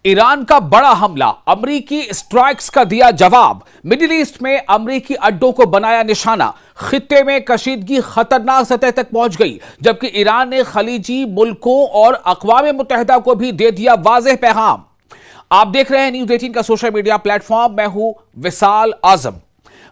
Iran का बड़ा हमला, अमरीकी स्ट्राइक्स का दिया जवाब। मिडिल ईस्ट में अमरीकी अड्डों को बनाया निशाना। खित्ते में कशीदगी खतरनाक सतह तक पहुंच गई, जबकि ईरान ने खलीजी मुल्कों और अक़वाम मुत्तहिदा को भी दे दिया वाज़ेह पैगाम। आप देख रहे हैं न्यूज़ 18 का सोशल मीडिया प्लेटफॉर्म। मैं हूं विशाल आजम।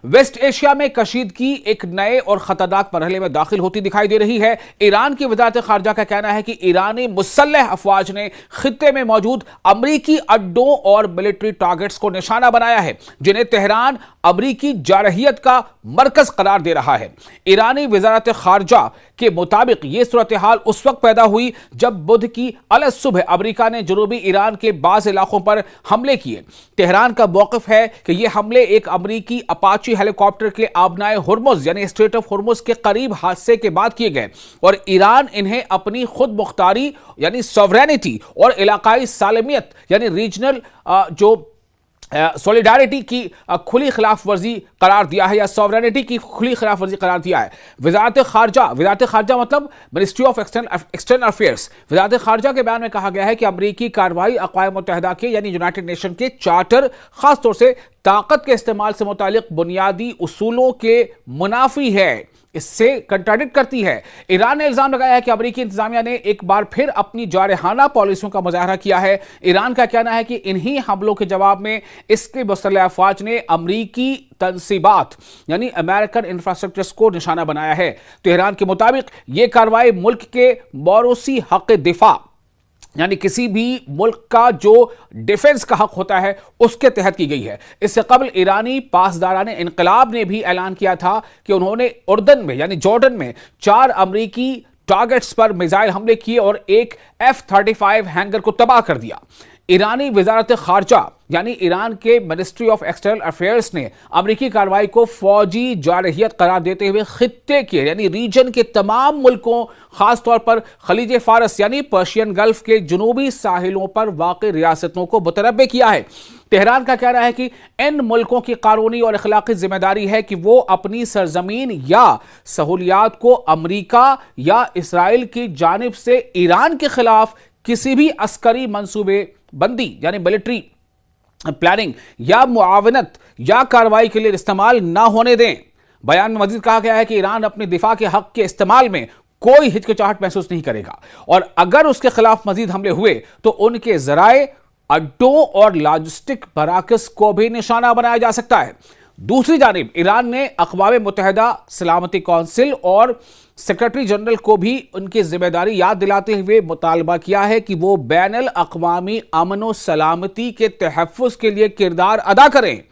वेस्ट एशिया में कशीदगी एक नए और खतरनाक मरहले में दाखिल होती दिखाई दे रही है। ईरान की वज़ारत खारजा का कहना है कि ईरानी मुसल्लह अफवाज ने खित्ते में मौजूद अमरीकी अड्डों और मिलिट्री टारगेट्स को निशाना बनाया है, जिन्हें तेहरान अमरीकी जारहियत का मरकज करार दे रहा है। ईरानी वज़ारत खारजा के मुताबिक यह सूरत हाल उस वक्त पैदा हुई जब बुध की अलग सुबह अमरीका ने जनूबी ईरान के बाज़ इलाकों पर हमले किए। तेहरान का मौक़िफ़ है कि यह हमले एक अमरीकी अपाची हेलीकॉप्टर के आबनाए हुर्मुज़ यानी स्ट्रेट ऑफ हुर्मुज़ के करीब हादसे के बाद किए गए और ईरान इन्हें अपनी खुद मुख्तारी यानी सॉवरेनिटी और इलाकाई सालमियत यानी रीजनल सॉलिडारिटी की खुली खिलाफ वर्जी करार दिया है या सॉवरेनिटी की खुली खिलाफ वर्जी करार दिया है। वज़ारत खारजा मतलब मिनिस्ट्री ऑफ एक्सटर्नल अफेयर्स। वज़ारत खारजा के बयान में कहा गया है कि अमरीकी कार्रवाई अक़वाम मुत्तहिदा के यानी यूनाइटेड नेशन के चार्टर, खासतौर से ताकत के इस्तेमाल से मुतालिक बुनियादी उसूलों के मुनाफी है, इससे कंट्राडिक्ट करती है। ईरान ने इल्जाम लगाया है कि अमरीकी इंतजामिया ने एक बार फिर अपनी जारहाना पॉलिसियों का मुजाहरा किया है। ईरान का कहना है कि इन्हीं हमलों के जवाब में इसके मुसल्लह अफवाज ने अमरीकी तंसीबात यानी अमेरिकन इंफ्रास्ट्रक्चर्स को निशाना बनाया है। तेहरान के मुताबिक यह कार्रवाई मुल्क के मौरूसी हक दिफा यानी किसी भी मुल्क का जो डिफेंस का हक होता है उसके तहत की गई है। इससे कबल ईरानी पासदाराने इनकलाब ने भी ऐलान किया था कि उन्होंने उर्दन में यानी जॉर्डन में 4 अमरीकी टारगेट्स पर मिसाइल हमले किए और एक F-35 हैंगर को तबाह कर दिया। ईरानी वज़ारत खारजा यानी ईरान के मिनिस्ट्री ऑफ एक्सटर्नल अफेयर्स ने अमरीकी कार्रवाई को फौजी जारहियत करार देते हुए खित्ते के यानी रीजन के तमाम मुल्कों, खासतौर पर खलीज फारस यानी पर्शियन गल्फ के जुनूबी साहिलों पर वाक़ रियासतों को मुतनब्बे किया है। तेहरान का कहना है कि इन मुल्कों की कानूनी और अखलाकी जिम्मेदारी है कि वो अपनी सरजमीन या सहूलियात को अमरीका या इसराइल की जानिब से ईरान के खिलाफ किसी भी अस्करी मंसूबे बंदी यानी मिलिट्री प्लानिंग या मुआवनत या कार्रवाई के लिए इस्तेमाल ना होने दें। बयान में मजीद कहा गया है कि ईरान अपने दिफा के हक के इस्तेमाल में कोई हिचकिचाहट महसूस नहीं करेगा और अगर उसके खिलाफ मजीद हमले हुए तो उनके जराए, अड्डों और लॉजिस्टिक मराकज़ को भी निशाना बनाया जा सकता है। दूसरी जानिब ईरान ने अक़वाम मुत्तहिदा सलामती कौंसिल और सेक्रेटरी जनरल को भी उनकी जिम्मेदारी याद दिलाते हुए मुतालबा किया है कि वो बैनुल अक़वामी अमन व सलामती के तहफ़्फ़ुज़ के लिए किरदार अदा करें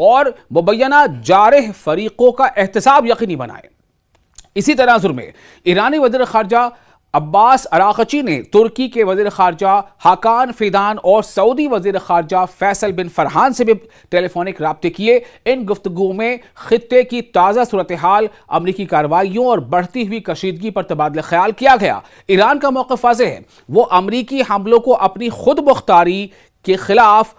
और मुबैना जारह फरीक़ों का एहतसाब यकीनी बनाएं। इसी तनाज़ुर में ईरानी वज़ीर ख़ारजा अब्बास अराग़ची ने तुर्की के वज़ीर ख़ारजा हाकान फ़िदान और सऊदी वज़ीर ख़ारजा फैसल बिन फ़रहान से भी टेलीफोनिक राब्ते किए। इन गुफ्तगू में खित्ते की ताज़ा सूरत हाल, अमरीकी कार्रवाइयों और बढ़ती हुई कशीदगी पर तबादला ख्याल किया गया। ईरान का मौक़िफ़ वाज़ेह है, वो अमरीकी हमलों को अपनी खुद मुख्तारी के खिलाफ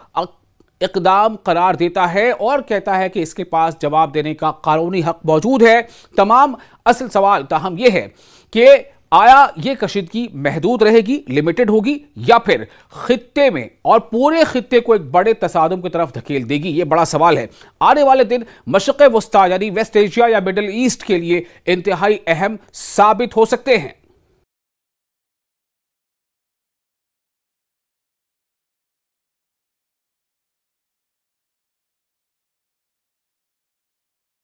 इक़दाम करार देता है और कहता है कि इसके पास जवाब देने का कानूनी हक मौजूद है। तमाम असल सवाल ताहम यह है कि आया ये कशीदगी महदूद रहेगी, लिमिटेड होगी, या फिर खित्ते में और पूरे खित्ते को एक बड़े तसादुम की तरफ धकेल देगी? ये बड़ा सवाल है। आने वाले दिन मशरिक़ वस्ता यानी वेस्ट एशिया या मिडल ईस्ट के लिए इंतहाई अहम साबित हो सकते हैं।